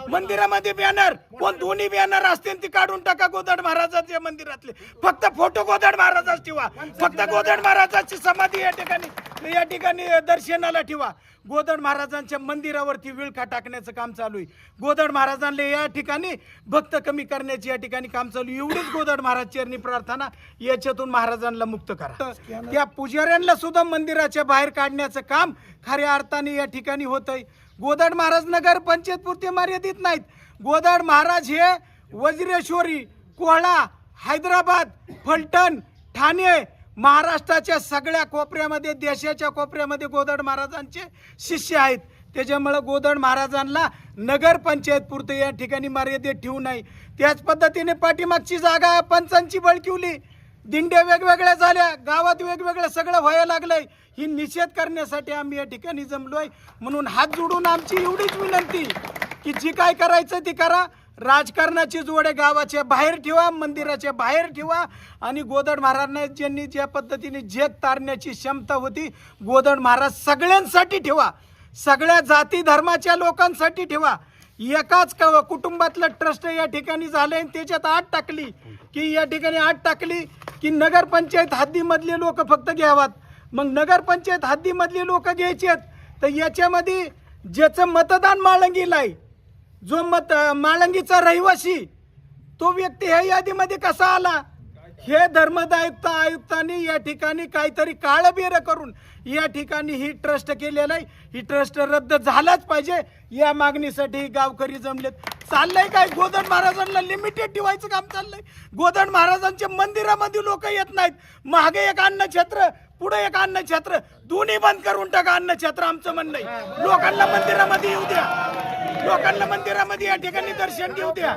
मंदिरामध्ये बॅनर कोण दोन्ही बॅनर असतील ती काढून टाका गोदड महाराजांच्या मंदिरातले. फक्त फोटो गोदड महाराजाच ठेवा. फक्त गोदड महाराजांची समाधी या ठिकाणी दर्शनाला ठेवा. गोदड महाराजांच्या मंदिरावरती विळखा टाकण्याचं काम चालू आहे. गोदड महाराजांना या ठिकाणी भक्त कमी करण्याची या ठिकाणी काम चालू आहे. एवढीच गोदड महाराज चरणी प्रार्थना, याच्यातून महाराजांना मुक्त करा. त्या पुजाऱ्यांना सुद्धा मंदिराच्या बाहेर काढण्याचं काम खऱ्या अर्थाने या ठिकाणी होत आहे. गोदड महाराज नगर पंचायत पुरते मर्यादित नाहीत. गोदड महाराज हे वज्रेश्वरी, कोहळा, हैदराबाद, फलटण, ठाणे, महाराष्ट्राच्या सगळ्या कोपऱ्यामध्ये, देशाच्या कोपऱ्यामध्ये गोदड महाराजांचे शिष्य आहेत. त्याच्यामुळे गोदड महाराजांना नगर पंचायत पुरते या ठिकाणी मर्यादित ठेवू नये. त्याच पद्धतीने पाठीमागची जागा पंचांची बळकिवली, दिंड्या वेगवेगळ्या झाल्या, गावात वेगवेगळं सगळं व्हायला लागलंय. ही निषेध करण्यासाठी आम्ही या ठिकाणी जमलोय. म्हणून हात जोडून आमची एवढीच विनंती की जी काय करायचं ती करा. राजकारणाची जोडे गावाच्या बाहेर ठेवा, मंदिराच्या बाहेर ठेवा. आणि गोदड महाराजांनी ज्या पद्धतीने जग तारण्याची क्षमता होती, गोदड महाराज सगळ्यांसाठी ठेवा, सगळ्या जाती धर्माच्या लोकांसाठी ठेवा. एकाच कुटुंबातलं ट्रस्ट या ठिकाणी झालंय, त्याच्यात आठ टाकली की या ठिकाणी आठ टाकली की नगरपंचायत हद्दीमधले लोक फक्त घ्यावात. मग नगरपंचायत हद्दीमधले लोक घ्यायचे तर याच्यामध्ये ज्याचं मतदान माळंगीला आहे, जो माळंगीचा रहिवासी, तो व्यक्ती ह्या यादीमध्ये कसा आला? हे आयुक्तांनी या ठिकाणी काहीतरी काळबेर करून या ठिकाणी ही ट्रस्ट केलेलं आहे. ही ट्रस्ट रद्द झालाच पाहिजे. या मागणीसाठी गावकरी जमलेत. चाललंय काय? गोदड महाराजांना लिमिटेड ठेवायचं काम चाललंय. गोदड महाराजांच्या मंदिरामध्ये लोक येत नाहीत. मागे एक अन्नछत्र, पुढे एक अन्नछत्र, दोन्ही बंद करून टाका अन्नछत्र. आमचं म्हणणं आहे लोकांना मंदिरामध्ये येऊ द्या, लोकांना मंदिरामध्ये या ठिकाणी दर्शन घेऊ द्या.